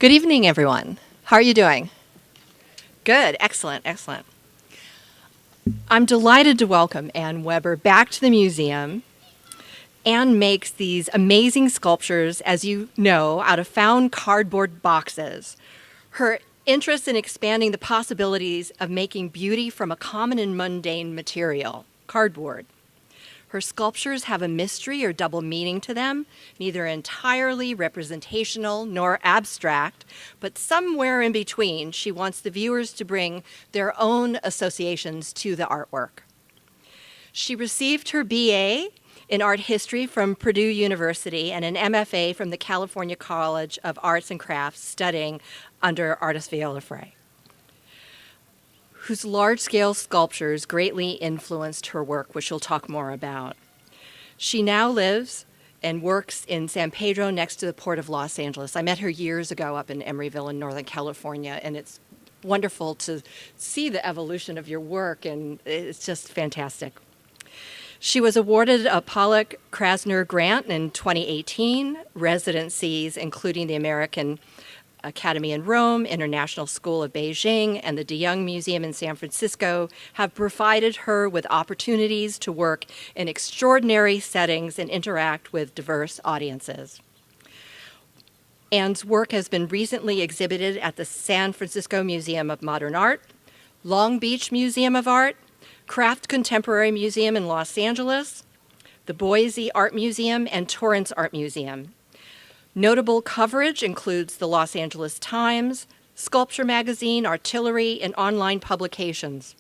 Good evening, everyone. How are you doing? Good, excellent, excellent. I'm delighted to welcome Ann Weber back to the museum. Ann makes these amazing sculptures, as you know, out of found cardboard boxes. Her interest in expanding the possibilities of making beauty from a common and mundane material, cardboard. Her sculptures have a mystery or double meaning to them, neither entirely representational nor abstract, but somewhere in between. She wants the viewers to bring their own associations to the artwork. She received her BA in art history from Purdue University and an MFA from the California College of Arts and Crafts, studying under artist Viola Frey, whose large-scale sculptures greatly influenced her work, which she'll talk more about. She now lives and works in San Pedro next to the Port of Los Angeles. I met her years ago up in Emeryville in Northern California, and it's wonderful to see the evolution of your work, and it's just fantastic. She was awarded a Pollock Krasner Grant in 2018, residencies including the American Academy in Rome, International School of Beijing, and the De Young Museum in San Francisco have provided her with opportunities to work in extraordinary settings and interact with diverse audiences. Ann's work has been recently exhibited at the San Francisco Museum of Modern Art, Long Beach Museum of Art, Craft Contemporary Museum in Los Angeles, the Boise Art Museum, and Torrance Art Museum. Notable coverage includes the Los Angeles Times, Sculpture Magazine, Artillery, and online publications.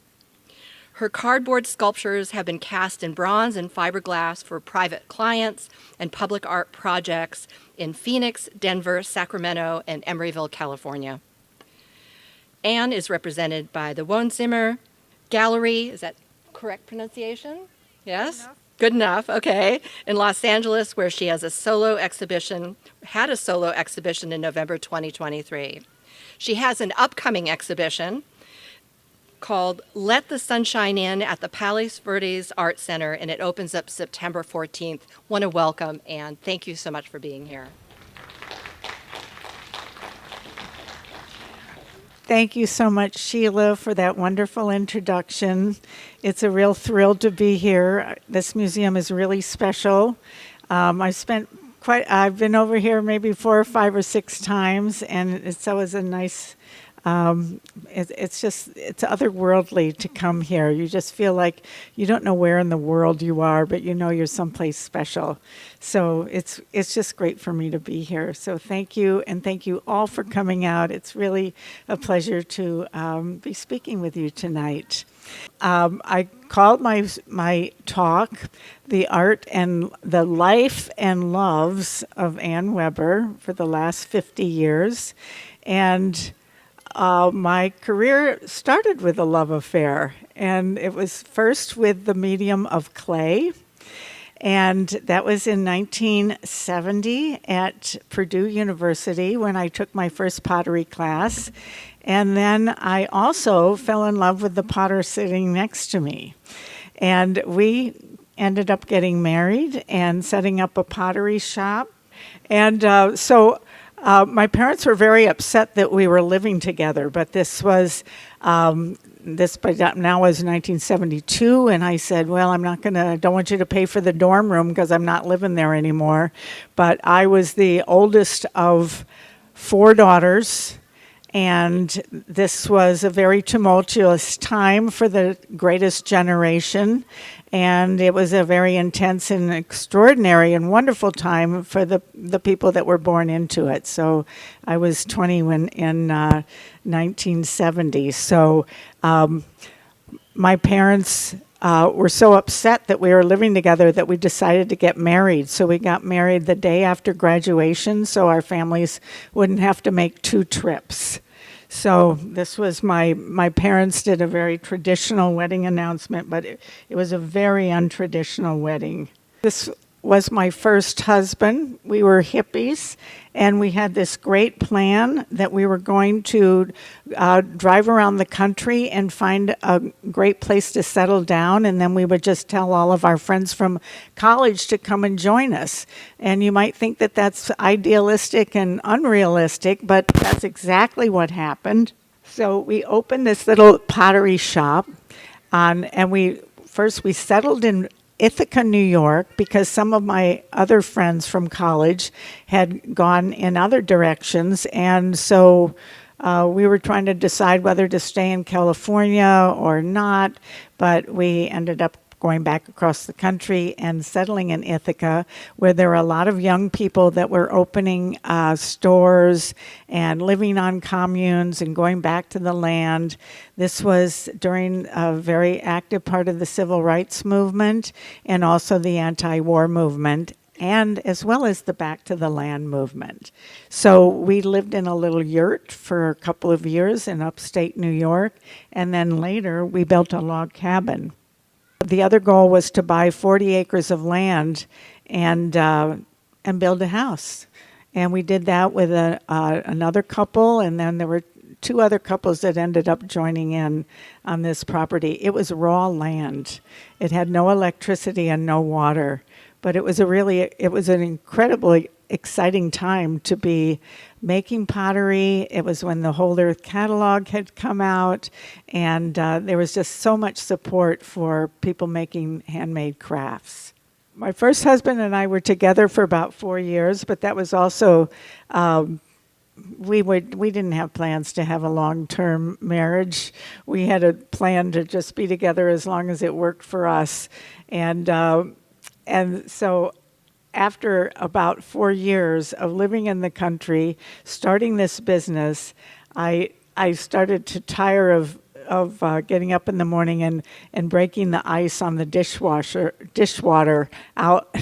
Her cardboard sculptures have been cast in bronze and fiberglass for private clients and public art projects in Phoenix, Denver, Sacramento, and Emeryville, California. Ann is represented by the Wohnzimmer Gallery, is that correct pronunciation? Yes? Good enough, okay. In Los Angeles, where she has had a solo exhibition in November 2023. She has an upcoming exhibition called Let the Sunshine In at the Palos Verdes Art Center, and it opens up September 14th. Want to welcome Ann. Thank you so much for being here. Thank you so much, Sheila, for that wonderful introduction. It's a real thrill to be here. This museum is really special. I've been over here maybe 4 or 5 or 6 times, and it's always a nice, it's otherworldly to come here. You just feel like you don't know where in the world you are, but you know you're someplace special. So it's just great for me to be here. So thank you, and thank you all for coming out. It's really a pleasure to be speaking with you tonight. I called my talk "The Art and the Life and Loves of Ann Weber" for the last 50 years, and my career started with a love affair, and it was first with the medium of clay. And that was in 1970 at Purdue University when I took my first pottery class. And then I also fell in love with the potter sitting next to me. And we ended up getting married and setting up a pottery shop. And my parents were very upset that we were living together, but this was now was 1972, and I said, well, don't want you to pay for the dorm room because I'm not living there anymore. But I was the oldest of 4 daughters, and this was a very tumultuous time for the greatest generation, and it was a very intense and extraordinary and wonderful time for the people that were born into it. So I was 20 when in 1970. So my parents were so upset that we were living together that we decided to get married. So we got married the day after graduation so our families wouldn't have to make 2 trips. So this was my parents did a very traditional wedding announcement, but it was a very untraditional wedding. This was my first husband. We were hippies, and we had this great plan that we were going to drive around the country and find a great place to settle down, and then we would just tell all of our friends from college to come and join us. And you might think that that's idealistic and unrealistic, but that's exactly what happened. So we opened this little pottery shop, and we settled in Ithaca, New York, because some of my other friends from college had gone in other directions, and so we were trying to decide whether to stay in California or not, but we ended up going back across the country and settling in Ithaca, where there were a lot of young people that were opening stores and living on communes and going back to the land. This was during a very active part of the civil rights movement and also the anti-war movement, and as well as the Back to the Land movement. So we lived in a little yurt for a couple of years in upstate New York, and then later we built a log cabin. The other goal was to buy 40 acres of land and build a house. And we did that with another couple, and then there were 2 other couples that ended up joining in on this property. It was raw land. It had no electricity and no water, but it was an incredibly exciting time to be making pottery. It was when the Whole Earth catalog had come out, and there was just so much support for people making handmade crafts. My first husband and I were together for about 4 years, but that was also we didn't have plans to have a long-term marriage. We had a plan to just be together as long as it worked for us, and so after about 4 years of living in the country, starting this business, I started to tire of getting up in the morning and breaking the ice on the dishwater out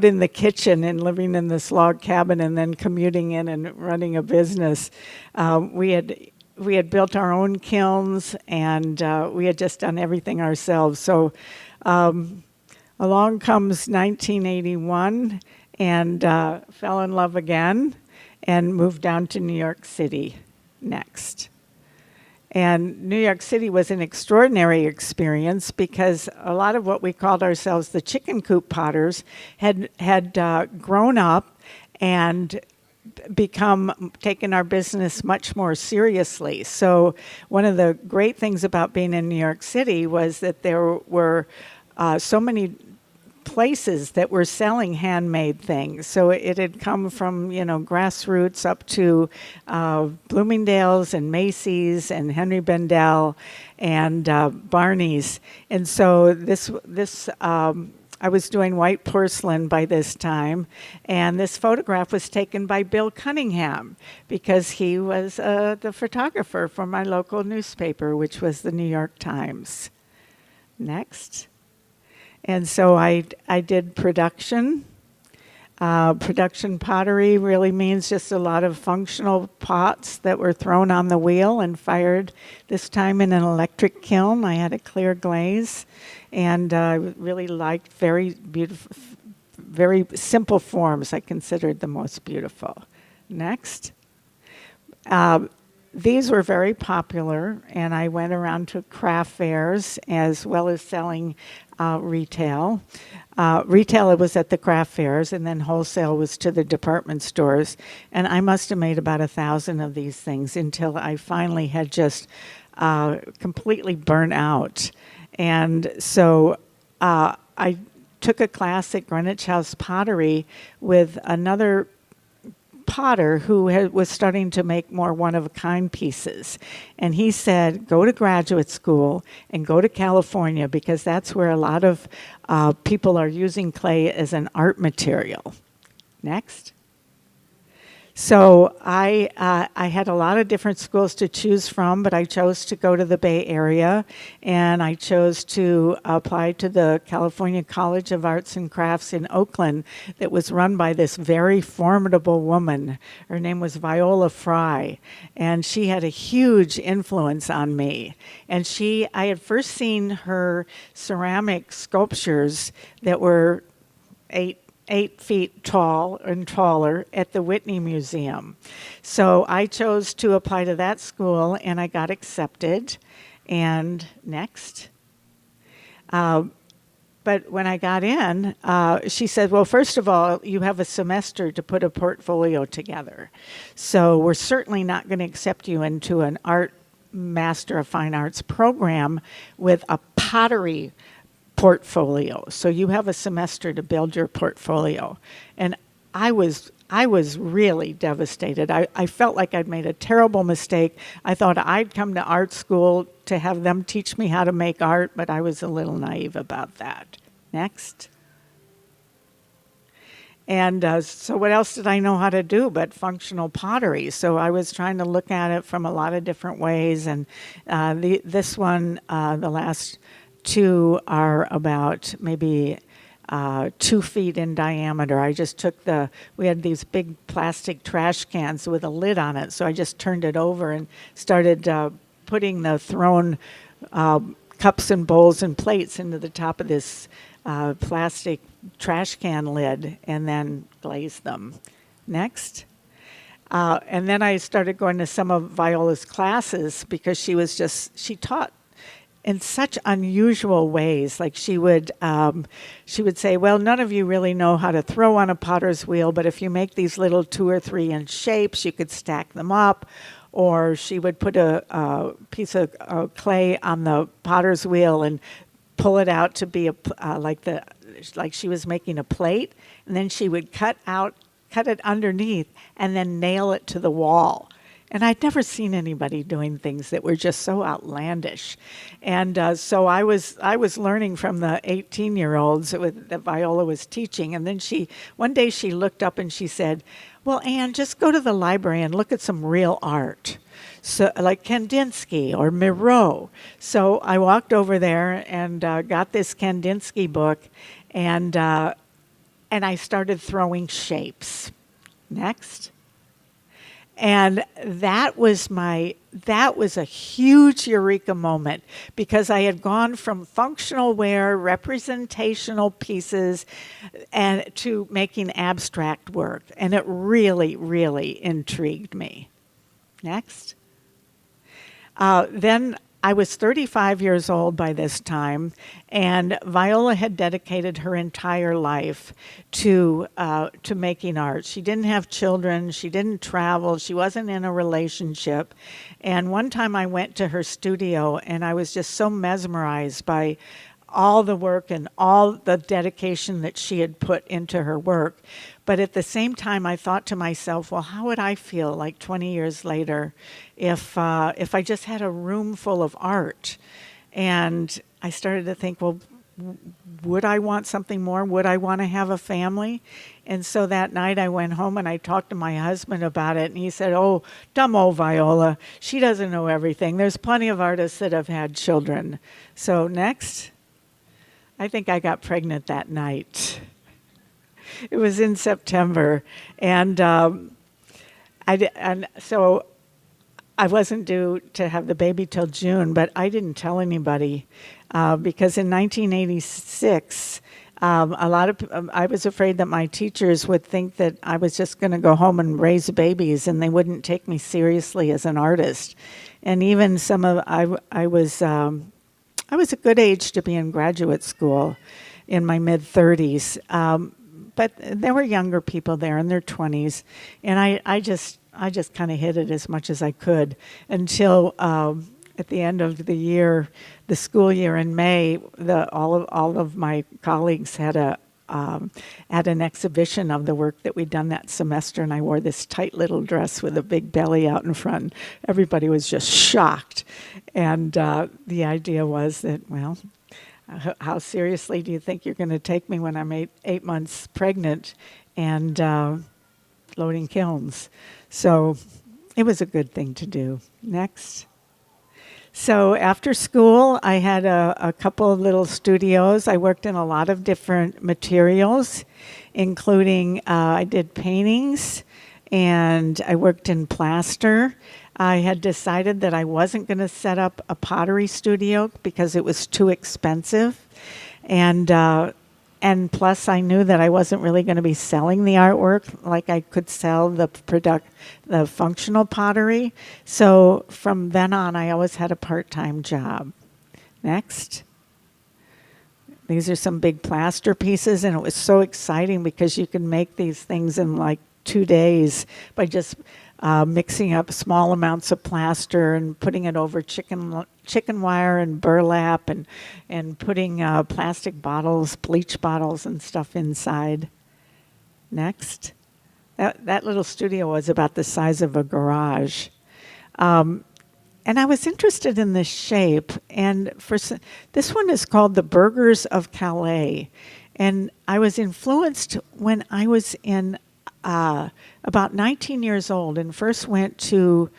in the kitchen and living in this log cabin and then commuting in and running a business. We had built our own kilns, and we had just done everything ourselves. So along comes 1981, and fell in love again and moved down to New York City next. And New York City was an extraordinary experience because a lot of what we called ourselves the chicken coop potters had grown up and taken our business much more seriously. So one of the great things about being in New York City was that there were so many places that were selling handmade things. So it had come from, grassroots up to Bloomingdale's and Macy's and Henry Bendel and Barney's. And so this I was doing white porcelain by this time, and this photograph was taken by Bill Cunningham because he was the photographer for my local newspaper, which was the New York Times. Next. And so I did production. Production pottery really means just a lot of functional pots that were thrown on the wheel and fired, this time in an electric kiln. I had a clear glaze, and I really liked very beautiful, very simple forms I considered the most beautiful. Next. These were very popular, and I went around to craft fairs as well as selling retail. Retail, it was at the craft fairs, and then wholesale was to the department stores. And I must have made about 1,000 of these things until I finally had just completely burnt out. And so I took a class at Greenwich House Pottery with another potter who was starting to make more one-of-a-kind pieces. And he said, go to graduate school and go to California because that's where a lot of people are using clay as an art material. Next. So I had a lot of different schools to choose from, but I chose to go to the Bay Area, and I chose to apply to the California College of Arts and Crafts in Oakland that was run by this very formidable woman. Her name was Viola Fry, and she had a huge influence on me. And I had first seen her ceramic sculptures that were eight feet tall and taller at the Whitney Museum. So I chose to apply to that school, and I got accepted. And next. But when I got in, she said, well, first of all, you have a semester to put a portfolio together. So we're certainly not going to accept you into an art Master of Fine Arts program with a pottery portfolio. So you have a semester to build your portfolio. And I was really devastated. I felt like I'd made a terrible mistake. I thought I'd come to art school to have them teach me how to make art, but I was a little naive about that. Next. And so what else did I know how to do but functional pottery? So I was trying to look at it from a lot of different ways. And this one, the last two are about maybe 2 feet in diameter. I just took we had these big plastic trash cans with a lid on it. So I just turned it over and started putting the thrown cups and bowls and plates into the top of this plastic trash can lid and then glazed them. Next. And then I started going to some of Viola's classes because she taught in such unusual ways. Like she would say, well, none of you really know how to throw on a potter's wheel, but if you make these little 2 or 3 inch shapes, you could stack them up. Or she would put a piece of clay on the potter's wheel and pull it out to be like she was making a plate, and then she would cut it underneath and then nail it to the wall. And I'd never seen anybody doing things that were just so outlandish. And so I was learning from the 18-year-olds that Viola was teaching. And then one day she looked up and she said, well, Anne, just go to the library and look at some real art. So like Kandinsky or Miro. So I walked over there and got this Kandinsky book, and I started throwing shapes. Next. And that was a huge eureka moment, because I had gone from functional wear, representational pieces, and to making abstract work. And it really, really intrigued me. Next. Then I was 35 years old by this time, and Viola had dedicated her entire life to making art. She didn't have children. She didn't travel. She wasn't in a relationship. And one time I went to her studio, and I was just so mesmerized by all the work and all the dedication that she had put into her work. But at the same time, I thought to myself, well, how would I feel like 20 years later if I just had a room full of art? And I started to think, well, would I want something more? Would I want to have a family? And so that night I went home and I talked to my husband about it. And he said, oh, dumb old Viola. She doesn't know everything. There's plenty of artists that have had children. So next. I think I got pregnant that night. It was in September, and so I wasn't due to have the baby till June, but I didn't tell anybody because in 1986, I was afraid that my teachers would think that I was just going to go home and raise babies, and they wouldn't take me seriously as an artist. And even I was a good age to be in graduate school in my mid-30s, but there were younger people there in their 20s, and I just kind of hid it as much as I could until at the end of the year, the school year in May, all of my colleagues had an exhibition of the work that we'd done that semester, and I wore this tight little dress with a big belly out in front. Everybody was just shocked. And the idea was that, well, how seriously do you think you're going to take me when I'm eight months pregnant and loading kilns? So it was a good thing to do. Next. So after school, I had a couple of little studios. I worked in a lot of different materials, including I did paintings, and I worked in plaster. I had decided that I wasn't going to set up a pottery studio because it was too expensive. And and plus I knew that I wasn't really going to be selling the artwork like I could sell the functional pottery. So from then on, I always had a part-time job. Next. These are some big plaster pieces, and it was so exciting because you can make these things in like 2 days by just mixing up small amounts of plaster and putting it over chicken wire and burlap and putting plastic bottles, bleach bottles and stuff inside. Next. That little studio was about the size of a garage. And I was interested in this shape, and this one is called the Burgers of Calais. And I was influenced when I was in about 19 years old and first went to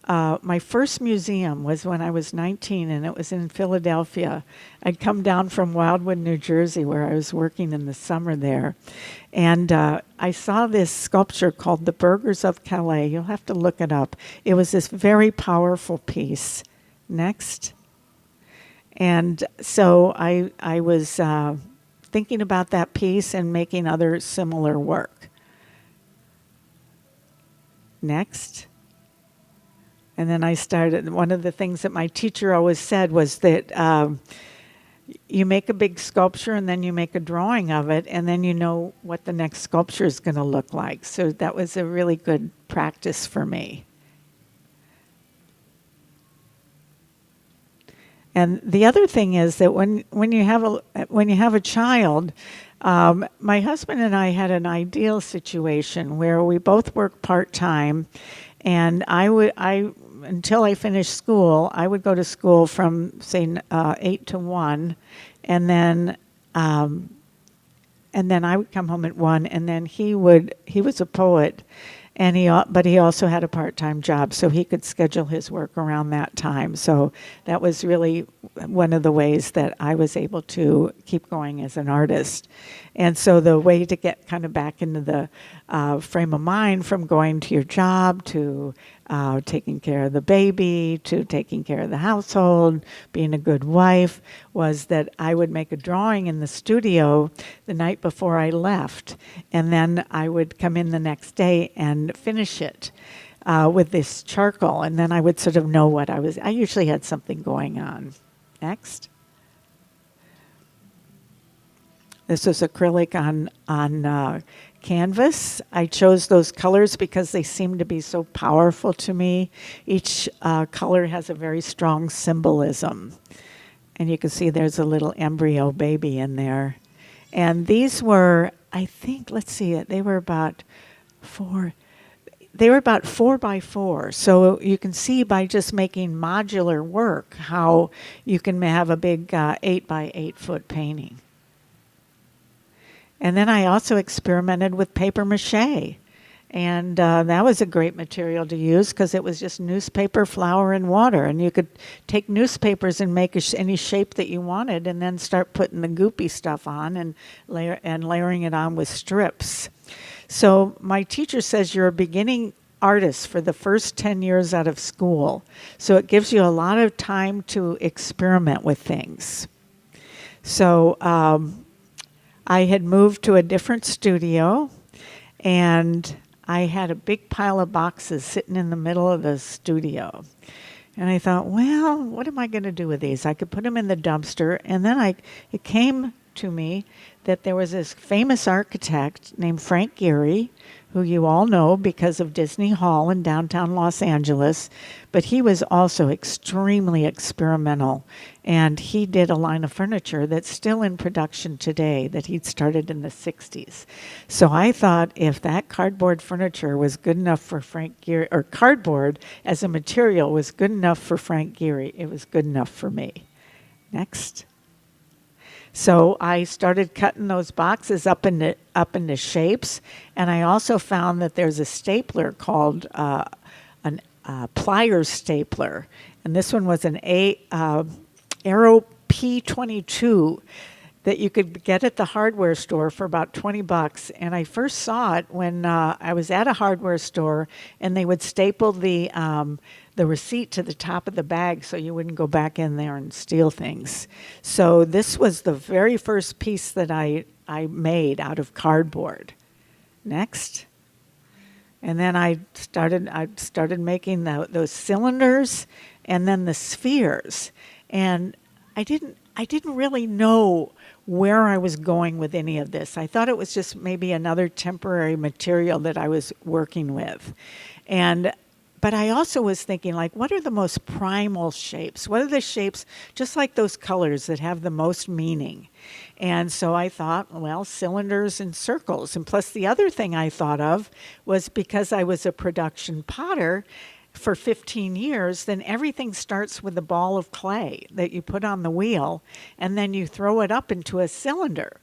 my first museum was when I was 19, and it was in Philadelphia. I'd come down from Wildwood, New Jersey, where I was working in the summer there. And I saw this sculpture called the Burgers of Calais. You'll have to look it up. It was this very powerful piece. Next. And so I was thinking about that piece and making other similar work. Next. And then I started, one of the things that my teacher always said was that you make a big sculpture and then you make a drawing of it, and then you know what the next sculpture is going to look like. So that was a really good practice for me. And the other thing is that when you have a child, my husband and I had an ideal situation where we both worked part-time, and until I finished school, I would go to school from say 8 to 1, and then I would come home at 1, and then he was a poet, and but he also had a part-time job, so he could schedule his work around that time. So that was really one of the ways that I was able to keep going as an artist. And so the way to get kind of back into the frame of mind from going to your job to taking care of the baby to taking care of the household, being a good wife, was that I would make a drawing in the studio the night before I left, and then I would come in the next day and finish it with this charcoal, and then I would sort of know what I usually had something going on. Next. This was acrylic on canvas. I chose those colors because they seem to be so powerful to me. Each color has a very strong symbolism. And you can see there's a little embryo baby in there. And these were, I think, they were about 4 by 4. So you can see by just making modular work how you can have a big 8 by 8 foot painting. And then I also experimented with paper mache. And that was a great material to use because it was just newspaper, flour, and water. And you could take newspapers and make any shape that you wanted and then start putting the goopy stuff on and layering it on with strips. So my teacher says you're a beginning artist for the first 10 years out of school. So it gives you a lot of time to experiment with things. So I had moved to a different studio, and I had a big pile of boxes sitting in the middle of the studio. And I thought, well, what am I going to do with these? I could put them in the dumpster. And then it came to me that there was this famous architect named Frank Gehry, who you all know because of Disney Hall in downtown Los Angeles, but he was also extremely experimental, and he did a line of furniture that's still in production today that he'd started in the 60s. So I thought if that cardboard furniture was good enough for Frank Gehry, or cardboard as a material was good enough for Frank Gehry, it was good enough for me. Next. So I started cutting those boxes up into shapes, and I also found that there's a stapler called an pliers stapler, and this one was an Aero P22 that you could get at the hardware store for about $20. And I first saw it when I was at a hardware store, and they would staple the receipt to the top of the bag so you wouldn't go back in there and steal things. So this was the very first piece that I I made out of cardboard. Next. And then I started making those cylinders and then the spheres. And I didn't really know where I was going with any of this. I thought it was just maybe another temporary material that I was working with. But I also was thinking, like, what are the most primal shapes? What are the shapes, just like those colors, that have the most meaning? And so I thought, well, cylinders and circles. And plus the other thing I thought of was, because I was a production potter for 15 years, then everything starts with a ball of clay that you put on the wheel, and then you throw it up into a cylinder.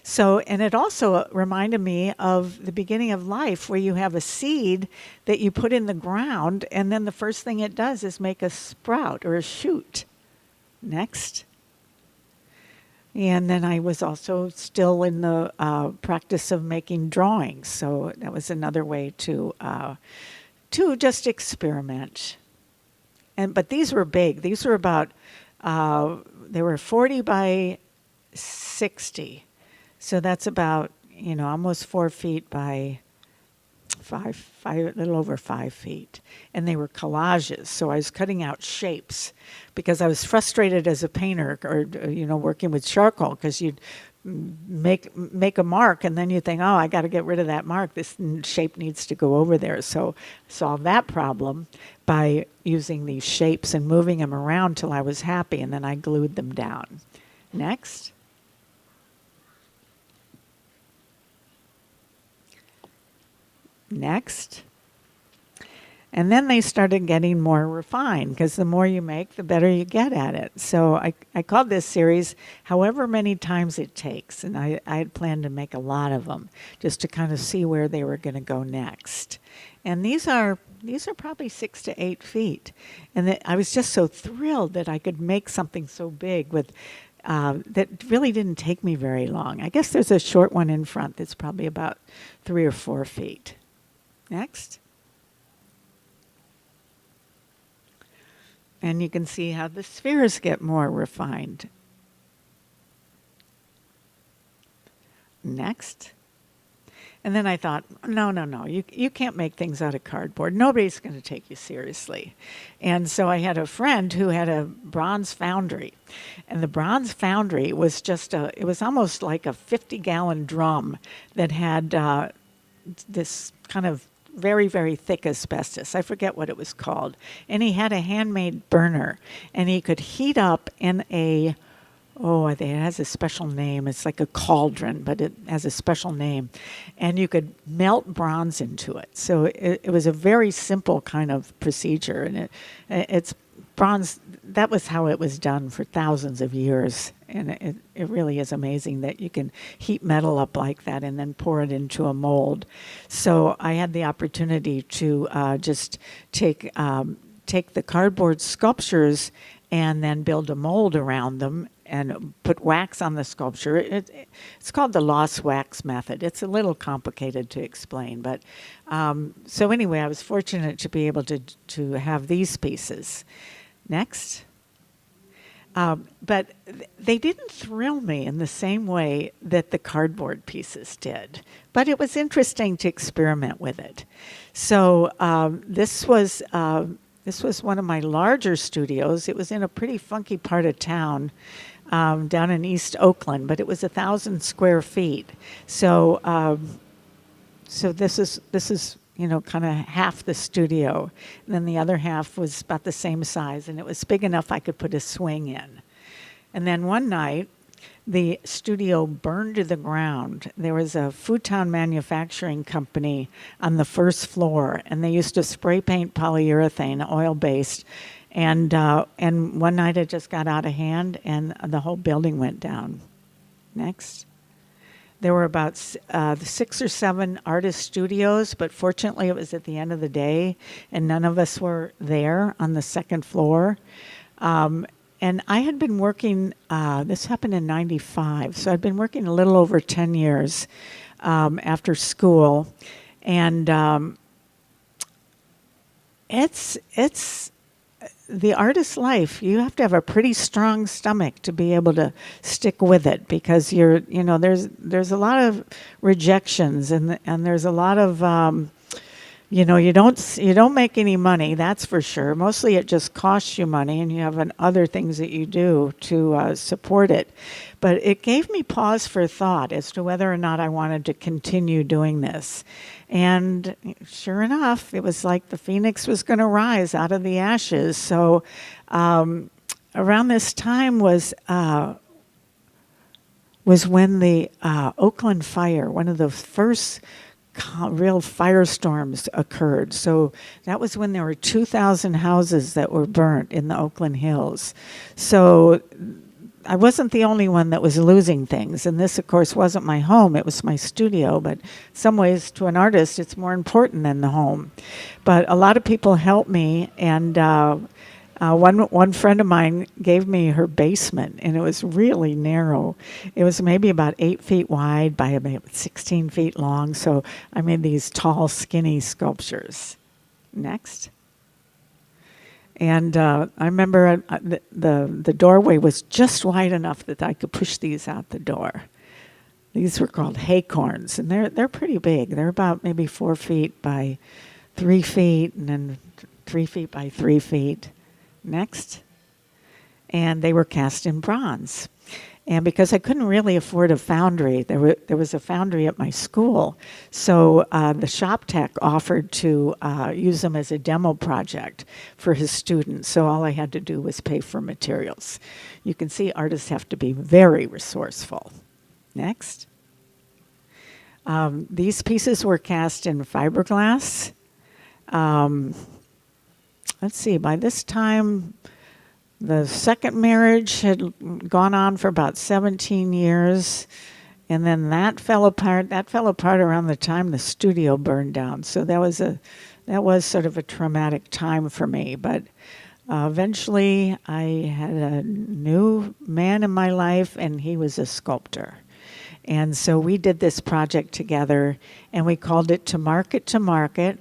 So, and it also reminded me of the beginning of life, where you have a seed that you put in the ground, and then the first thing it does is make a sprout or a shoot. Next. And then I was also still in the practice of making drawings. So that was another way to just experiment. But these were big. These were about, they were 40 by 60. So that's about, almost 4 feet by five, a little over 5 feet. And they were collages. So I was cutting out shapes because I was frustrated as a painter, or, working with charcoal, because you'd make a mark and then you think, oh, I got to get rid of that mark. This shape needs to go over there. So solve that problem by using these shapes and moving them around till I was happy, and then I glued them down. Next. Next. And then they started getting more refined, because the more you make, the better you get at it. So I called this series However Many Times It Takes. And I had planned to make a lot of them, just to kind of see where they were going to go next. And these are probably 6 to 8 feet. And I was just so thrilled that I could make something so big with that really didn't take me very long. I guess there's a short one in front that's probably about 3 or 4 feet. Next. And you can see how the spheres get more refined. Next. And then I thought, no, you can't make things out of cardboard. Nobody's going to take you seriously. And so I had a friend who had a bronze foundry. And the bronze foundry was it was almost like a 50-gallon drum that had this kind of very, very thick asbestos. I forget what it was called. And he had a handmade burner, and he could heat up in it has a special name. It's like a cauldron, but it has a special name. And you could melt bronze into it. So it was a very simple kind of procedure. And it's bronze, that was how it was done for thousands of years. And it really is amazing that you can heat metal up like that and then pour it into a mold. So I had the opportunity to just take the cardboard sculptures and then build a mold around them and put wax on the sculpture. It's called the lost wax method. It's a little complicated to explain, but so anyway, I was fortunate to be able to have these pieces. Next. But they didn't thrill me in the same way that the cardboard pieces did. But it was interesting to experiment with it. So this was one of my larger studios. It was in a pretty funky part of town, down in East Oakland, but it was 1,000 square feet. So this is kind of half the studio. And then the other half was about the same size, and it was big enough I could put a swing in. And then one night, the studio burned to the ground. There was a futon manufacturing company on the first floor, and they used to spray paint polyurethane, oil-based. And one night it just got out of hand, and the whole building went down. Next. There were about 6 or 7 artist studios, but fortunately it was at the end of the day, and none of us were there on the second floor. And I had been working, this happened in 95, so I'd been working a little over 10 years after school. And it's the artist's life, you have to have a pretty strong stomach to be able to stick with it, because there's a lot of rejections, and there's a lot of you don't make any money, that's for sure. Mostly it just costs you money, and you have other things that you do to support it. But it gave me pause for thought as to whether or not I wanted to continue doing this. And sure enough, it was like the phoenix was going to rise out of the ashes. So around this time was when the Oakland fire, one of the first real firestorms occurred. So that was when there were 2,000 houses that were burnt in the Oakland Hills. So I wasn't the only one that was losing things. And this, of course, wasn't my home. It was my studio. But in some ways, to an artist, it's more important than the home. But a lot of people helped me. And one friend of mine gave me her basement, and it was really narrow. It was maybe about 8 feet wide by about 16 feet long. So I made these tall, skinny sculptures. Next. And I remember the doorway was just wide enough that I could push these out the door. These were called haycorns, and they're pretty big. They're about maybe 4 feet by 3 feet, and then 3 feet by 3 feet. Next. And they were cast in bronze. And because I couldn't really afford a foundry, there was a foundry at my school, so the shop tech offered to use them as a demo project for his students. So all I had to do was pay for materials. You can see artists have to be very resourceful. Next. These pieces were cast in fiberglass. Let's see, by this time, the second marriage had gone on for about 17 years, and then that fell apart. That fell apart around the time the studio burned down. So that was sort of a traumatic time for me. But eventually, I had a new man in my life, and he was a sculptor. And so we did this project together, and we called it To Market to Market.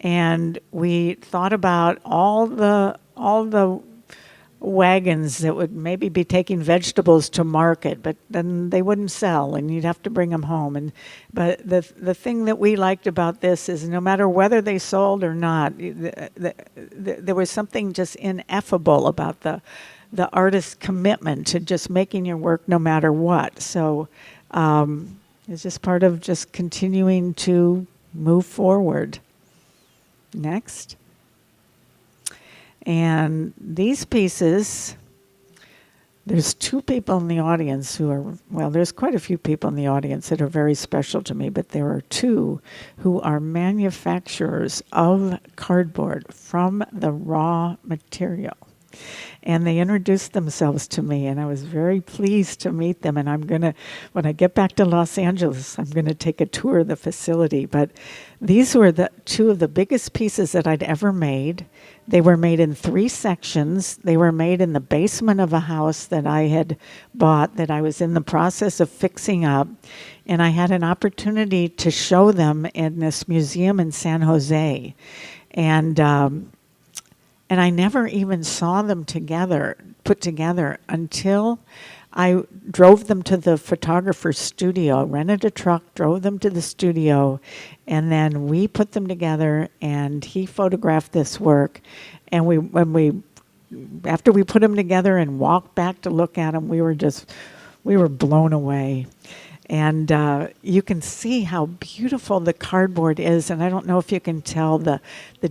And we thought about all the wagons that would maybe be taking vegetables to market, but then they wouldn't sell, and you'd have to bring them home. But the thing that we liked about this is no matter whether they sold or not, there was something just ineffable about the artist's commitment to just making your work no matter what. So it's just part of just continuing to move forward. Next. And these pieces, there's two people in the audience there's quite a few people in the audience that are very special to me, but there are two who are manufacturers of cardboard from the raw material. And they introduced themselves to me, and I was very pleased to meet them. And when I get back to Los Angeles, I'm going to take a tour of the facility. But these were the two of the biggest pieces that I'd ever made. They were made in 3 sections. They were made in the basement of a house that I had bought that I was in the process of fixing up. And I had an opportunity to show them in this museum in San Jose. And I never even saw them put together until I drove them to the photographer's studio, rented a truck, drove them to the studio, and then we put them together, and he photographed this work. And after we put them together and walked back to look at them, we were blown away. And you can see how beautiful the cardboard is. And I don't know if you can tell the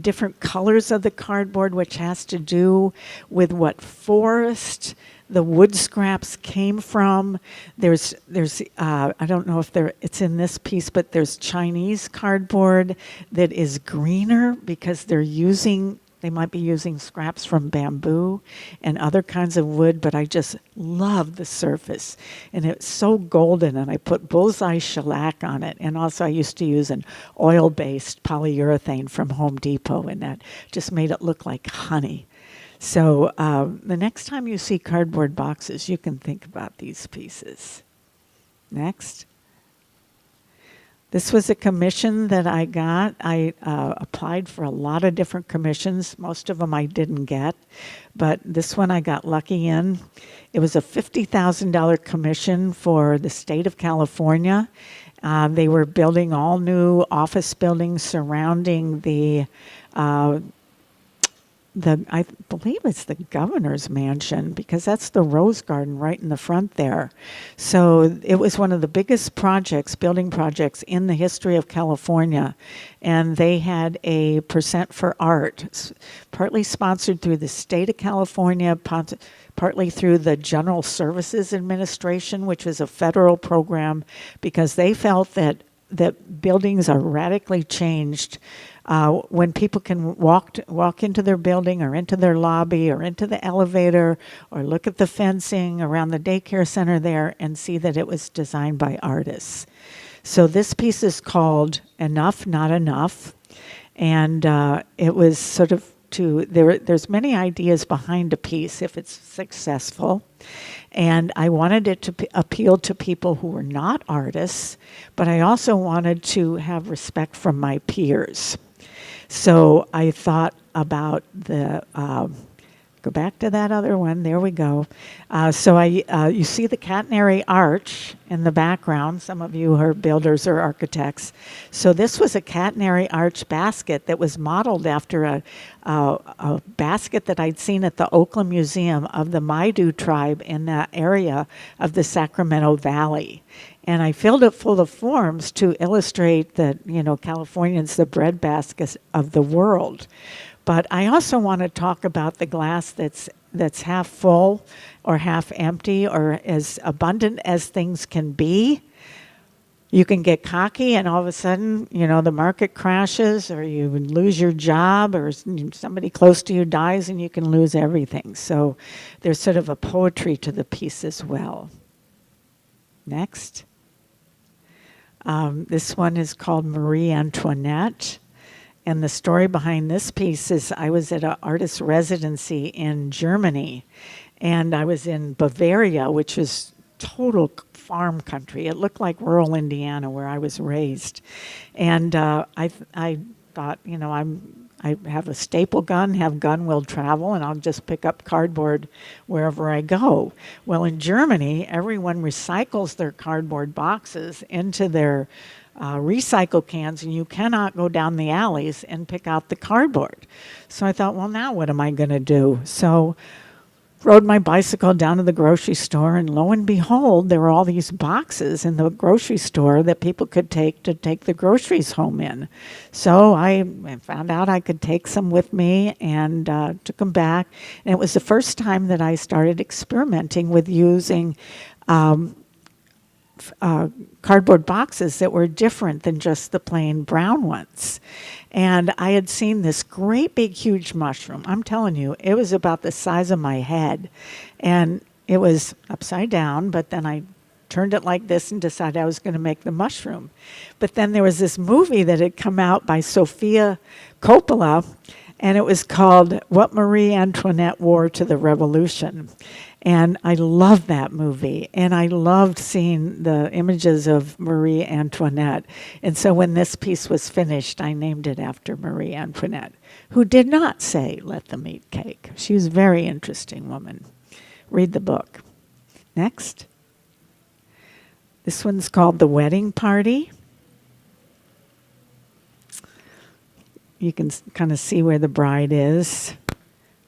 different colors of the cardboard, which has to do with what forest the wood scraps came from. There's I don't know if it's in this piece, but there's Chinese cardboard that is greener because they might be using scraps from bamboo and other kinds of wood, but I just love the surface. And it's so golden, and I put bullseye shellac on it. And also I used to use an oil-based polyurethane from Home Depot, and that just made it look like honey. So the next time you see cardboard boxes, you can think about these pieces. Next. This was a commission that I got. I applied for a lot of different commissions. Most of them I didn't get, but this one I got lucky in. It was a $50,000 commission for the state of California. They were building all new office buildings surrounding I believe it's the governor's mansion, because that's the rose garden right in the front there. So it was one of the biggest building projects in the history of California. And they had a percent for art, partly sponsored through the state of California, partly through the General Services Administration, which is a federal program, because they felt that buildings are radically changed when people can walk into their building or into their lobby or into the elevator or look at the fencing around the daycare center there and see that it was designed by artists. So this piece is called Enough, Not Enough. And it was sort of there's many ideas behind a piece if it's successful. And I wanted it to appeal to people who were not artists, but I also wanted to have respect from my peers. So I thought about go back to that other one. There we go. You see the catenary arch in the background. Some of you are builders or architects. So this was a catenary arch basket that was modeled after a basket that I'd seen at the Oakland Museum of the Maidu tribe in that area of the Sacramento Valley. And I filled it full of forms to illustrate that, Californians, the breadbasket of the world. But I also want to talk about the glass that's half full or half empty or as abundant as things can be. You can get cocky and all of a sudden, the market crashes or you lose your job or somebody close to you dies and you can lose everything. So there's sort of a poetry to the piece as well. Next. This one is called Marie Antoinette. And the story behind this piece is I was at an artist residency in Germany, and I was in Bavaria, which is total farm country. It looked like rural Indiana where I was raised. And I thought, I have a staple gun, have gun will travel, and I'll just pick up cardboard wherever I go. Well, in Germany, everyone recycles their cardboard boxes into their recycle cans, and you cannot go down the alleys and pick out the cardboard. So I thought, well, now what am I going to do? So rode my bicycle down to the grocery store, and lo and behold, there were all these boxes in the grocery store that people could take to take the groceries home in. So I found out I could take some with me and took them back. And it was the first time that I started experimenting with using cardboard boxes that were different than just the plain brown ones. And I had seen this great big huge mushroom. I'm telling you, it was about the size of my head. And it was upside down, but then I turned it like this and decided I was going to make the mushroom. But then there was this movie that had come out by Sofia Coppola, and it was called What Marie Antoinette Wore to the Revolution. And I loved that movie, and I loved seeing the images of Marie Antoinette. And so when this piece was finished, I named it after Marie Antoinette, who did not say, "Let them eat cake." She was a very interesting woman. Read the book. Next. This one's called The Wedding Party. You can kind of see where the bride is.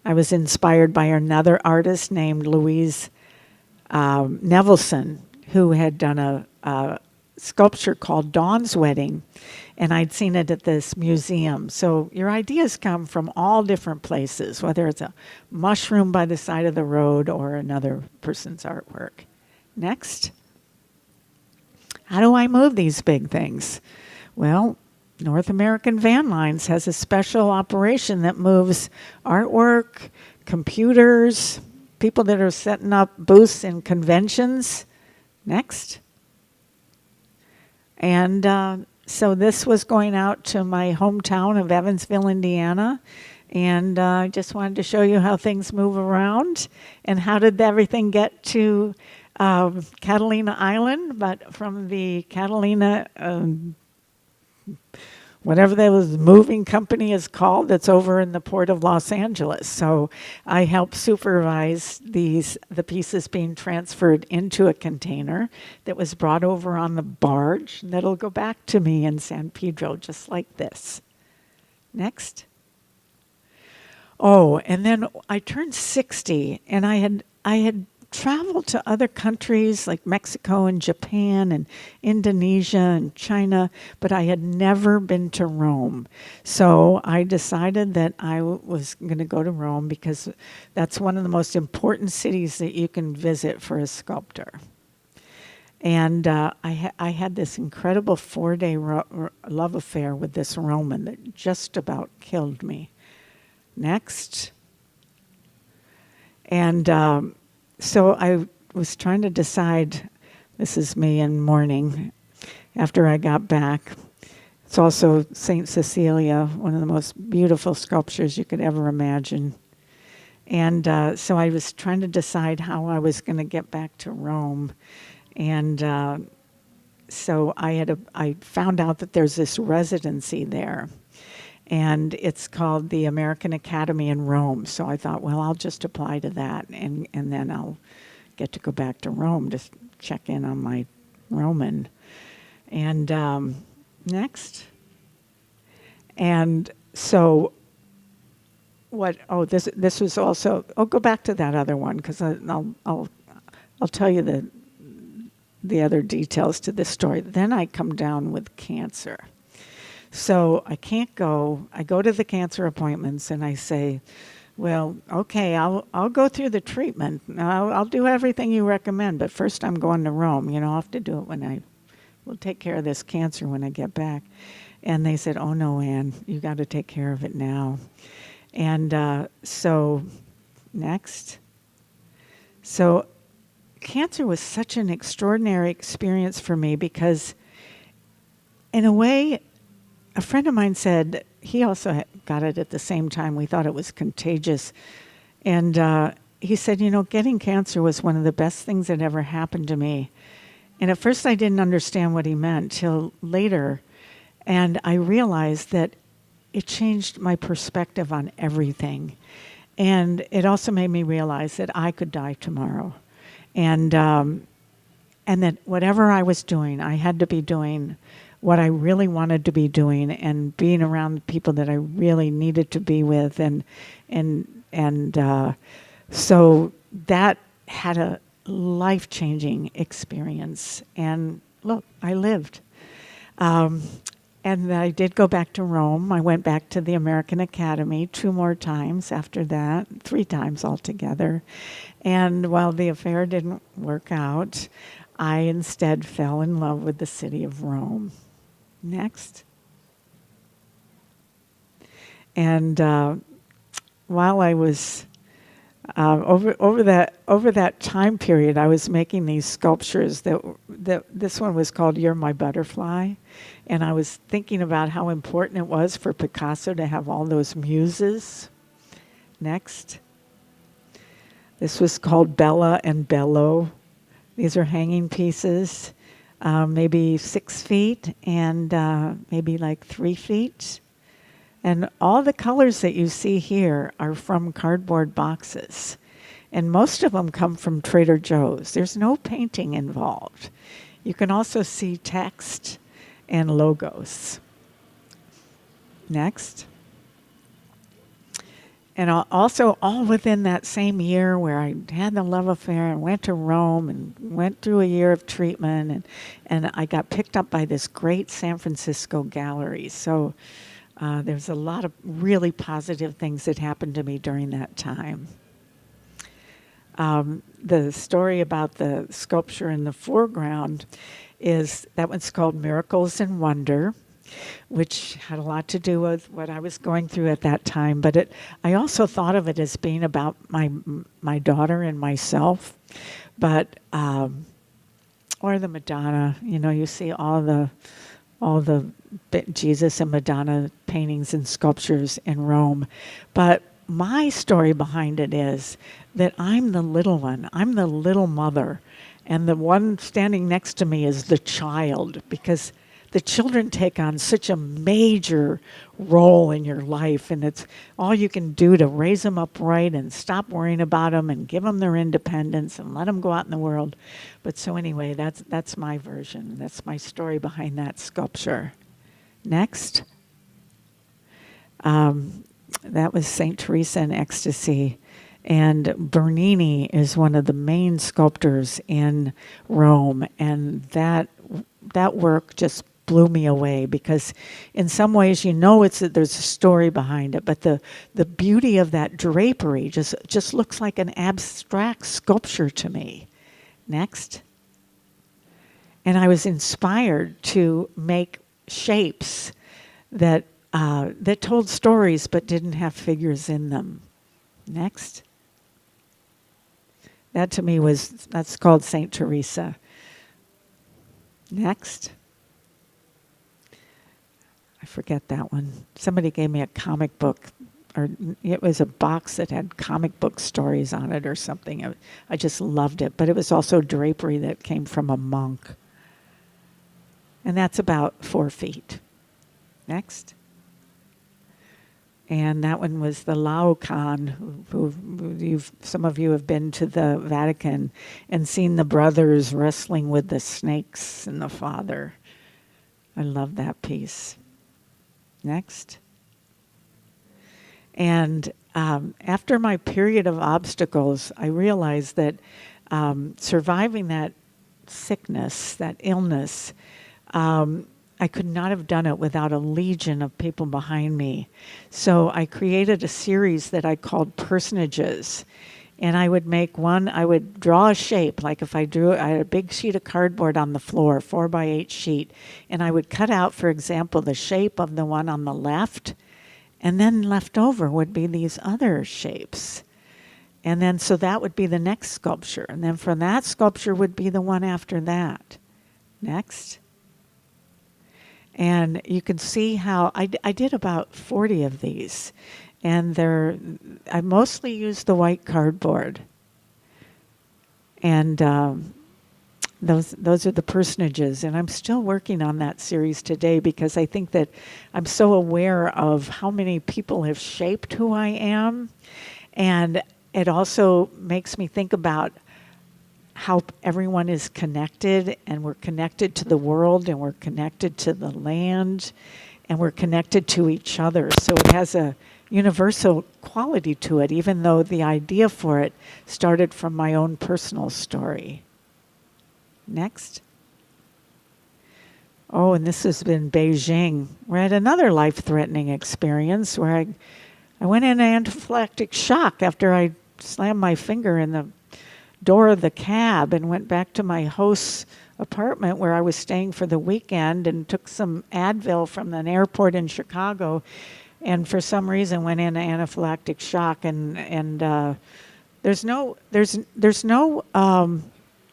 I was inspired by another artist named Louise Nevelson, who had done a sculpture called Dawn's Wedding, and I'd seen it at this museum. So your ideas come from all different places, whether it's a mushroom by the side of the road or another person's artwork. Next. How do I move these big things? Well, North American Van Lines has a special operation that moves artwork, computers, people that are setting up booths in conventions. Next. And so this was going out to my hometown of Evansville, Indiana. And I just wanted to show you how things move around and how did everything get to Catalina Island. But from the Catalina whatever that moving company is called that's over in the port of Los Angeles. So I help supervise the pieces being transferred into a container that was brought over on the barge that'll go back to me in San Pedro, just like this. Next. Oh, and then I turned 60, and I had traveled to other countries like Mexico and Japan and Indonesia and China, but I had never been to Rome. So I decided that I was going to go to Rome because that's one of the most important cities that you can visit for a sculptor. And I had this incredible 4-day love affair with this Roman that just about killed me. Next. And so I was trying to decide, this is me in mourning after I got back. It's also St. Cecilia, one of the most beautiful sculptures you could ever imagine. And so I was trying to decide how I was going to get back to Rome. And so I found out that there's this residency there. And it's called the American Academy in Rome. So I thought, well, I'll just apply to that, and then I'll get to go back to Rome to check in on my Roman. And next. And so what? Oh, this was also. Oh, go back to that other one because I'll tell you the other details to this story. Then I come down with cancer. So I can't go. I go to the cancer appointments and I say, well, okay, I'll go through the treatment. I'll do everything you recommend, but first I'm going to Rome. I'll have to do it we'll take care of this cancer when I get back. And they said, oh no, Ann, you got to take care of it now. And so next. So cancer was such an extraordinary experience for me because in a way, a friend of mine said he also got it at the same time. We thought it was contagious. And he said, getting cancer was one of the best things that ever happened to me. And at first I didn't understand what he meant till later. And I realized that it changed my perspective on everything. And it also made me realize that I could die tomorrow. And that whatever I was doing, I had to be doing what I really wanted to be doing and being around people that I really needed to be with. And so that had a life-changing experience. And look, I lived. And I did go back to Rome. I went back to the American Academy 2 more times after that, 3 times altogether. And while the affair didn't work out, I instead fell in love with the city of Rome. Next. And while I was over that time period, I was making these sculptures that this one was called "You're My Butterfly," and I was thinking about how important it was for Picasso to have all those muses. Next. This was called Bella and Bello. These are hanging pieces, maybe 6 feet and maybe like 3 feet. And all the colors that you see here are from cardboard boxes. And most of them come from Trader Joe's. There's no painting involved. You can also see text and logos. Next. And also all within that same year where I had the love affair and went to Rome and went through a year of treatment and I got picked up by this great San Francisco gallery. So there's a lot of really positive things that happened to me during that time. The story about the sculpture in the foreground is that one's called Miracles and Wonder, which had a lot to do with what I was going through at that time. But I also thought of it as being about my daughter and myself. But or the Madonna, you see all the Jesus and Madonna paintings and sculptures in Rome. But my story behind it is that I'm the little one. I'm the little mother. And the one standing next to me is the child, because the children take on such a major role in your life, and it's all you can do to raise them up right and stop worrying about them and give them their independence and let them go out in the world. But so anyway, that's my version. That's my story behind that sculpture. Next. That was St. Teresa in Ecstasy. And Bernini is one of the main sculptors in Rome. And that work just blew me away, because in some ways, there's a story behind it, but the beauty of that drapery just looks like an abstract sculpture to me. Next. And I was inspired to make shapes that told stories but didn't have figures in them. Next. That to me that's called St. Teresa. Next. I forget that one. Somebody gave me a comic book, or it was a box that had comic book stories on it or something. I just loved it, but it was also drapery that came from a monk. And that's about 4 feet. Next. And that one was the Laocoon, who some of you have been to the Vatican and seen the brothers wrestling with the snakes and the father. I love that piece. Next. And after my period of obstacles, I realized that surviving that sickness, that illness, I could not have done it without a legion of people behind me. So I created a series that I called Personages. And I would draw a shape, like if I had a big sheet of cardboard on the floor, 4x8 sheet, and I would cut out, for example, the shape of the one on the left, and then left over would be these other shapes. And then, so that would be the next sculpture. And then from that sculpture would be the one after that. Next. And you can see how I did about 40 of these. And I mostly used the white cardboard. And those are the personages. And I'm still working on that series today, because I think that I'm so aware of how many people have shaped who I am. And it also makes me think about how everyone is connected, and we're connected to the world, and we're connected to the land, and we're connected to each other. So it has a universal quality to it, even though the idea for it started from my own personal story. Next. Oh, and this has been Beijing. We had another life-threatening experience where I went in anaphylactic shock after I slammed my finger in the door of the cab and went back to my host's apartment where I was staying for the weekend, and took some Advil from an airport in Chicago, and for some reason went into anaphylactic shock, and there's no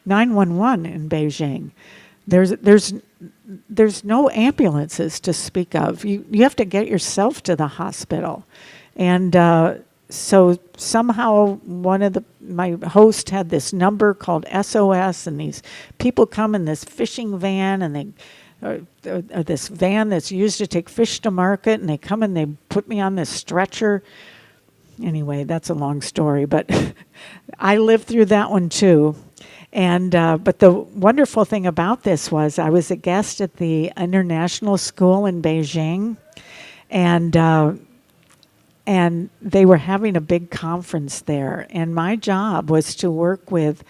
911 in Beijing. There's no ambulances to speak of. You have to get yourself to the hospital, and so somehow my host had this number called SOS, and these people come in this fishing van, and this van that's used to take fish to market, and they come and they put me on this stretcher. Anyway, that's a long story, but I lived through that one too. And but the wonderful thing about this was I was a guest at the international school in Beijing, and they were having a big conference there. And my job was to work with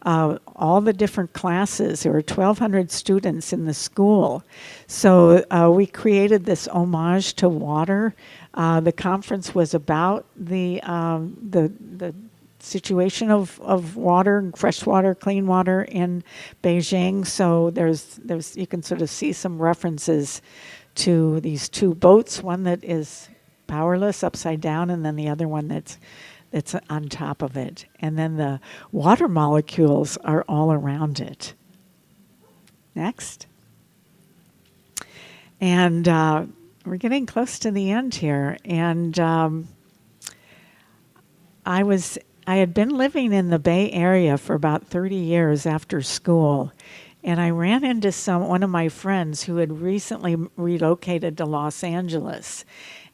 all the different classes. There were 1,200 students in the school. So we created this homage to water. The conference was about the situation of water, fresh water, clean water in Beijing. So there's you can sort of see some references to these two boats, one that is powerless upside down, and then the other one that's on top of it. And then the water molecules are all around it. Next. And we're getting close to the end here. And I had been living in the Bay Area for about 30 years after school. And I ran into one of my friends who had recently relocated to Los Angeles.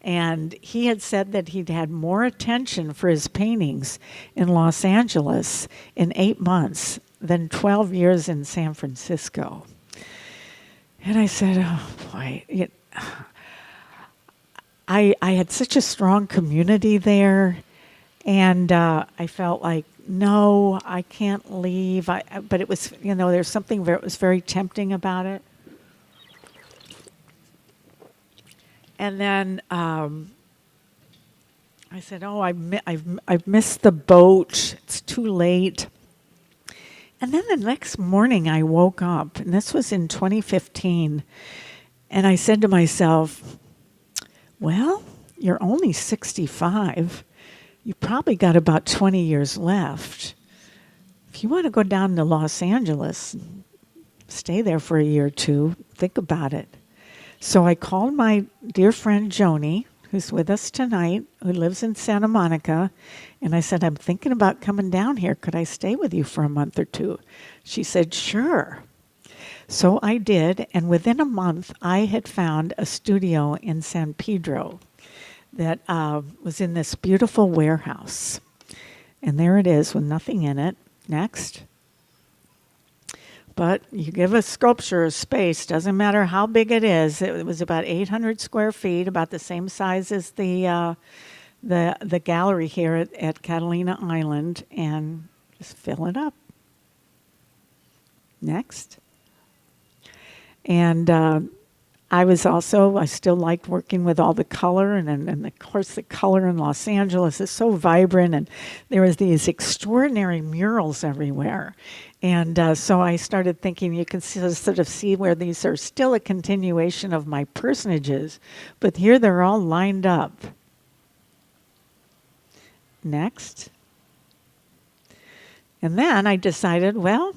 And he had said that he'd had more attention for his paintings in Los Angeles in 8 months than 12 years in San Francisco. And I said, oh boy, I had such a strong community there. And I felt like, no, I can't leave. But it was, there's something it was very tempting about it. And then I said, oh, I've missed the boat. It's too late. And then the next morning I woke up, and this was in 2015, and I said to myself, well, you're only 65. You probably got about 20 years left. If you want to go down to Los Angeles, stay there for a year or two, think about it. So I called my dear friend Joni, who's with us tonight, who lives in Santa Monica, and I said, I'm thinking about coming down here. Could I stay with you for a month or two? She said, sure. So I did, and within a month, I had found a studio in San Pedro that was in this beautiful warehouse. And there it is with nothing in it. Next. But you give a sculpture a space, doesn't matter how big it is. It was about 800 square feet, about the same size as the gallery here at Catalina Island, and just fill it up. Next. And I still liked working with all the color, and of course the color in Los Angeles is so vibrant, and there was these extraordinary murals everywhere. And so I started thinking you can sort of see where these are still a continuation of my personages, but here they're all lined up. Next. And then I decided, well,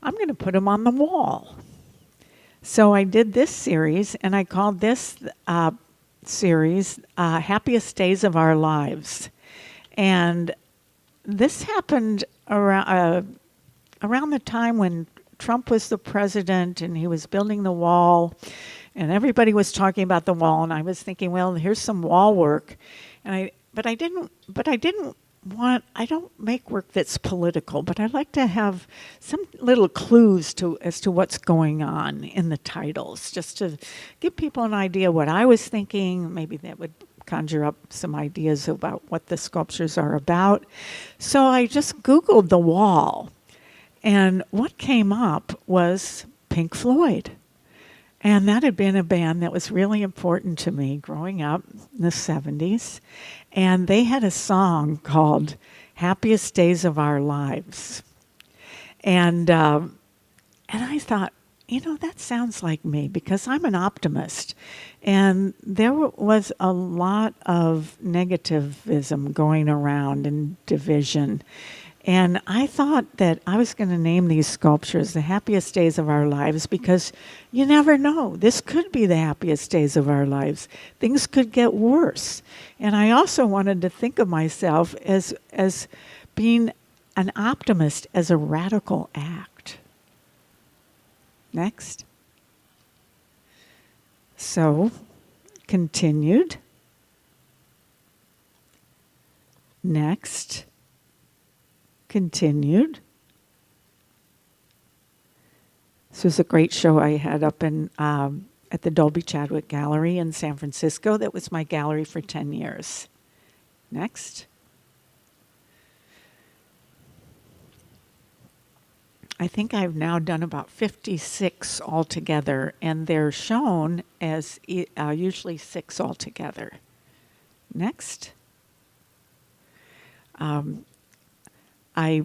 I'm going to put them on the wall. So I did this series, and I called this series Happiest Days of Our Lives. And this happened around the time when Trump was the president and he was building the wall, and everybody was talking about the wall, and I was thinking, well, here's some wall work. I don't make work that's political, but I like to have some little clues as to what's going on in the titles, just to give people an idea what I was thinking. Maybe that would conjure up some ideas about what the sculptures are about. So I just Googled the wall, and what came up was Pink Floyd. And that had been a band that was really important to me growing up in the 70s. And they had a song called Happiest Days of Our Lives. And I thought, that sounds like me, because I'm an optimist. And there was a lot of negativism going around and division. And I thought that I was going to name these sculptures the happiest days of our lives, because you never know. This could be the happiest days of our lives. Things could get worse. And I also wanted to think of myself as being an optimist as a radical act. Next. So, continued. Next. Continued. This was a great show I had up in at the Dolby Chadwick Gallery in San Francisco. That was my gallery for 10 years. Next. I think I've now done about 56 altogether, and they're shown as usually 6 altogether. Next. I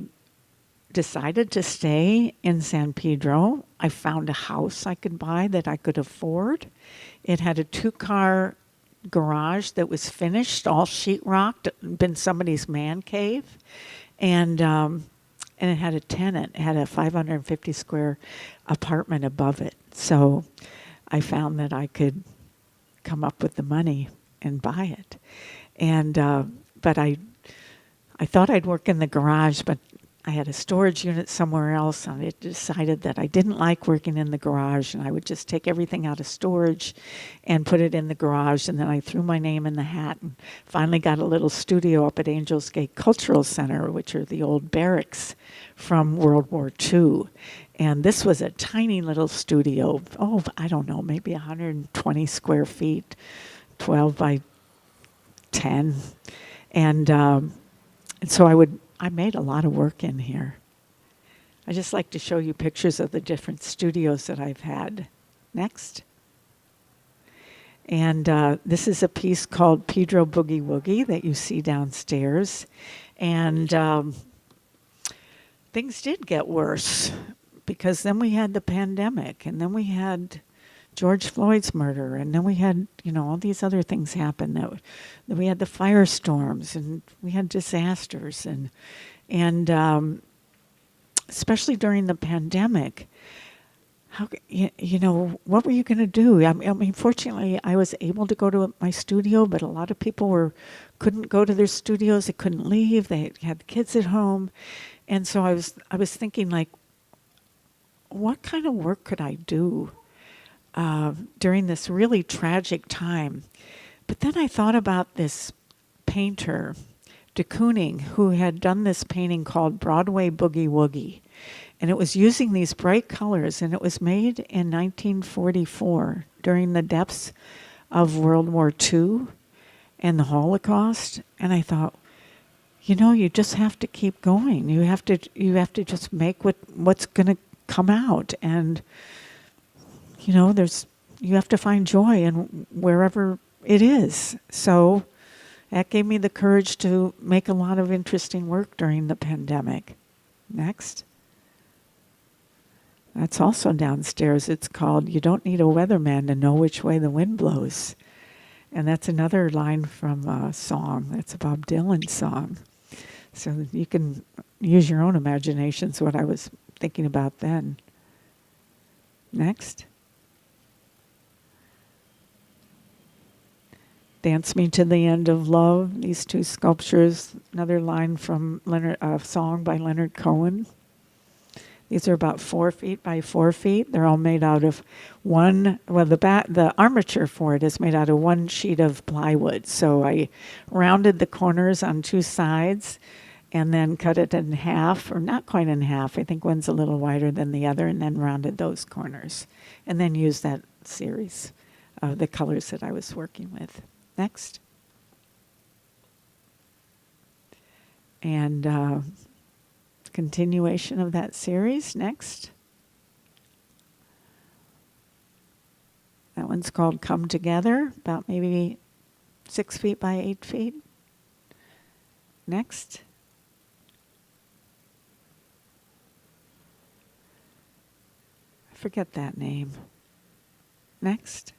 decided to stay in San Pedro. I found a house I could buy that I could afford. It had a 2-car garage that was finished, all sheetrocked, been somebody's man cave. And it had a tenant. It had a 550 square apartment above it. So I found that I could come up with the money and buy it. And but I thought I'd work in the garage, but I had a storage unit somewhere else, and I decided that I didn't like working in the garage, and I would just take everything out of storage and put it in the garage, and then I threw my name in the hat and finally got a little studio up at Angels Gate Cultural Center, which are the old barracks from World War II. And this was a tiny little studio, I don't know, maybe 120 square feet, 12 by 10. And so I made a lot of work in here. I just like to show you pictures of the different studios that I've had. Next. And this is a piece called Pedro Boogie Woogie that you see downstairs. And things did get worse because then we had the pandemic, and then we had George Floyd's murder, and then we had, all these other things happen. That we had the firestorms, and we had disasters, and especially during the pandemic. How what were you going to do? I mean, fortunately, I was able to go to my studio, but a lot of people couldn't go to their studios. They couldn't leave. They had kids at home, and so I was thinking, like, what kind of work could I do during this really tragic time? But then I thought about this painter, de Kooning, who had done this painting called Broadway Boogie Woogie. And it was using these bright colors, and it was made in 1944 during the depths of World War II and the Holocaust. And I thought, you just have to keep going. You have to just make what's going to come out. And, you have to find joy in wherever it is. So that gave me the courage to make a lot of interesting work during the pandemic. Next. That's also downstairs. It's called You Don't Need a Weatherman to Know Which Way the Wind Blows. And that's another line from a song. That's a Bob Dylan song. So you can use your own imaginations what I was thinking about then. Next. Dance Me to the End of Love. These two sculptures. Another line from a song by Leonard Cohen. These are about 4 feet by 4 feet. They're all made out of the armature for it is made out of one sheet of plywood. So I rounded the corners on two sides and then cut it in half, or not quite in half. I think one's a little wider than the other, and then rounded those corners. And then used that series of the colors that I was working with. Next. And continuation of that series. Next. That one's called Come Together, about maybe 6 feet by 8 feet. Next. I forget that name. Next.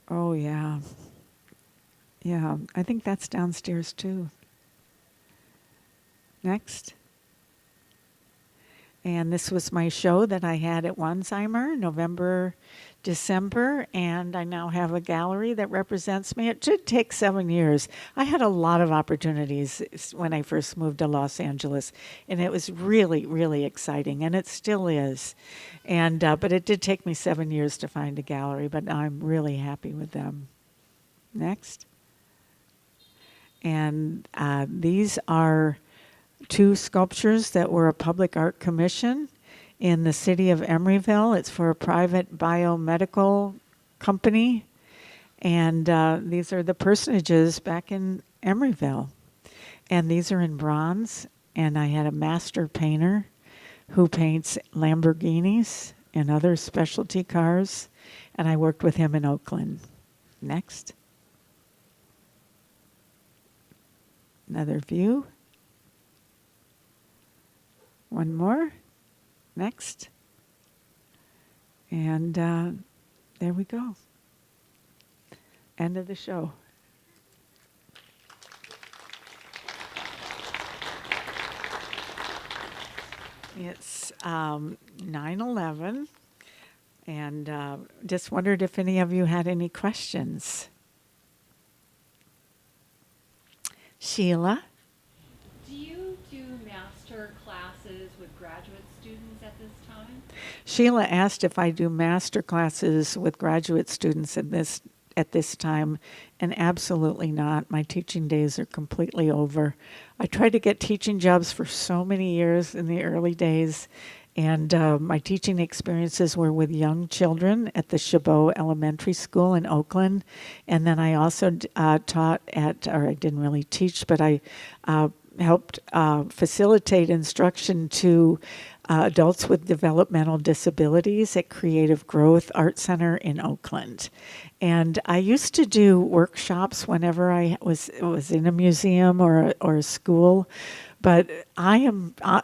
Oh, yeah. Yeah, I think that's downstairs too. Next. And this was my show that I had at Wansheimer, November, December, and I now have a gallery that represents me. It did take 7 years. I had a lot of opportunities when I first moved to Los Angeles, and it was really, really exciting, and it still is. And but it did take me 7 years to find a gallery, but I'm really happy with them. Next. And these are 2 sculptures that were a public art commission in the city of Emeryville. It's for a private biomedical company. And these are the personages back in Emeryville. And these are in bronze. And I had a master painter who paints Lamborghinis and other specialty cars. And I worked with him in Oakland. Next. Another view. One more. Next. And there we go. End of the show. It's 9:11, and just wondered if any of you had any questions. Sheila? Sheila asked if I do master classes with graduate students at this time, and absolutely not. My teaching days are completely over. I tried to get teaching jobs for so many years in the early days, and my teaching experiences were with young children at the Chabot Elementary School in Oakland, and then I also taught at, or I didn't really teach, but I helped facilitate instruction to adults with developmental disabilities at Creative Growth Art Center in Oakland. And I used to do workshops whenever I was in a museum or a school, but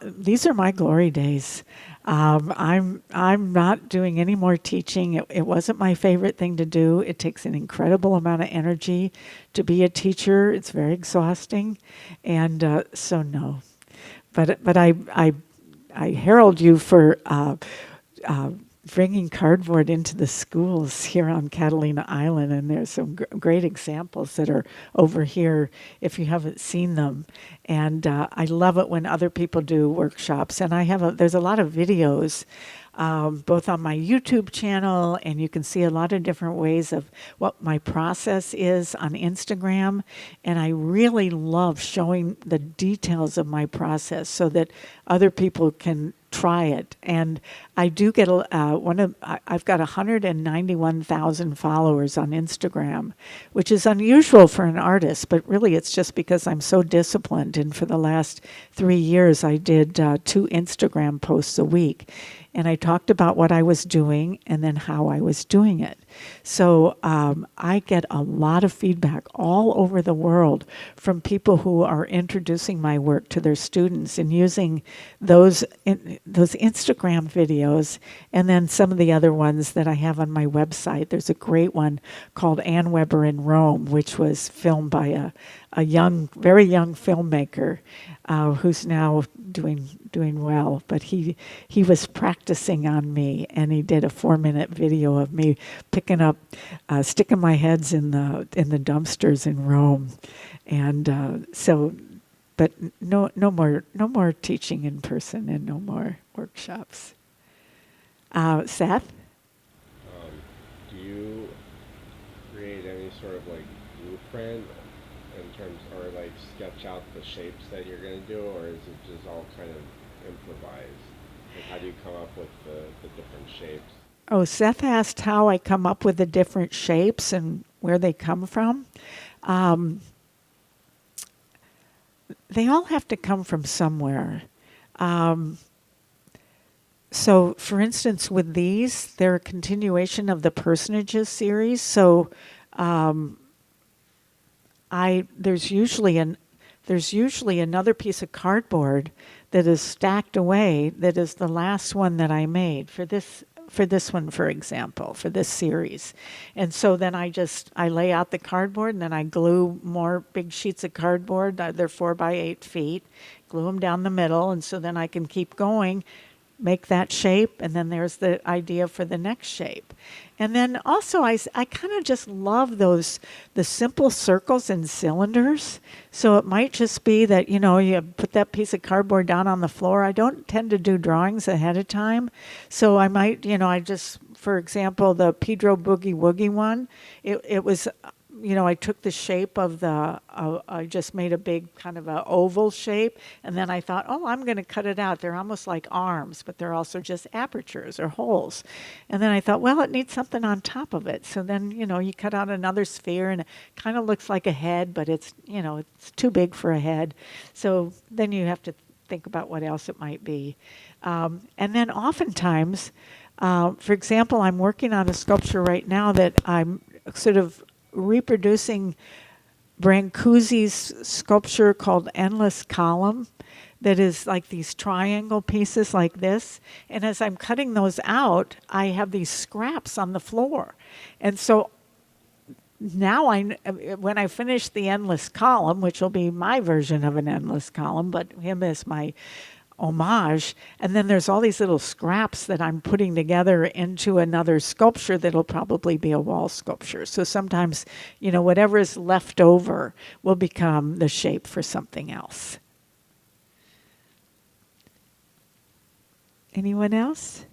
these are my glory days. I'm not doing any more teaching. It wasn't my favorite thing to do. It takes an incredible amount of energy to be a teacher. It's very exhausting, and so no. But I herald you for bringing cardboard into the schools here on Catalina Island, and there's some great examples that are over here if you haven't seen them. And I love it when other people do workshops, and there's a lot of videos both on my YouTube channel, and you can see a lot of different ways of what my process is on Instagram. And I really love showing the details of my process so that other people can try it. And I do get I've got 191,000 followers on Instagram, which is unusual for an artist, but really it's just because I'm so disciplined. And for the last 3 years, I did 2 Instagram posts a week. And I talked about what I was doing and then how I was doing it. So I get a lot of feedback all over the world from people who are introducing my work to their students and using those Instagram videos and then some of the other ones that I have on my website. There's a great one called Ann Weber in Rome, which was filmed by a very young filmmaker who's now doing well. But he was practicing on me, and he did a 4-minute video of me sticking my heads in the dumpsters in Rome, and but no more teaching in person and no more workshops. Seth? Do you create any sort of like blueprint in terms, or like sketch out the shapes that you're going to do, or is it just all kind of improvised? Like, how do you come up with the different shapes? Oh, Seth asked how I come up with the different shapes and where they come from. They all have to come from somewhere. So, for instance, with these, they're a continuation of the Personages series. So, there's usually another piece of cardboard that is stacked away that is the last one that I made for this one, for example, for this series. And so then I lay out the cardboard, and then I glue more big sheets of cardboard. They're 4 by 8 feet, glue them down the middle, and so then I can keep going, make that shape, and then there's the idea for the next shape. And then also I kind of just love the simple circles and cylinders. So it might just be that, you put that piece of cardboard down on the floor. I don't tend to do drawings ahead of time. So I might, for example, the Pedro Boogie Woogie one, it was, I took the shape of I just made a big kind of a oval shape, and then I thought, I'm going to cut it out. They're almost like arms, but they're also just apertures or holes. And then I thought, it needs something on top of it. So then, you cut out another sphere, and it kind of looks like a head, but it's too big for a head. So then you have to think about what else it might be. And then oftentimes, for example, I'm working on a sculpture right now that I'm sort of reproducing Brancusi's sculpture called Endless Column, that is like these triangle pieces like this. And as I'm cutting those out, I have these scraps on the floor. And so now when I finish the Endless Column, which will be my version of an endless column, but him as my homage, and then there's all these little scraps that I'm putting together into another sculpture that'll probably be a wall sculpture. So sometimes, whatever is left over will become the shape for something else. Anyone else?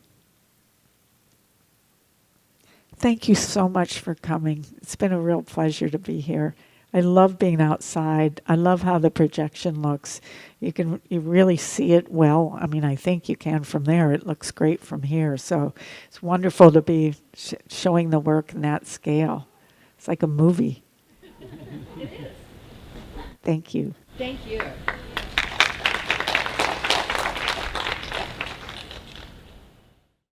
Thank you so much for coming. It's been a real pleasure to be here. I love being outside. I love how the projection looks. You really see it well. I mean, I think you can from there. It looks great from here. So it's wonderful to be showing the work in that scale. It's like a movie. It is. Thank you. Thank you.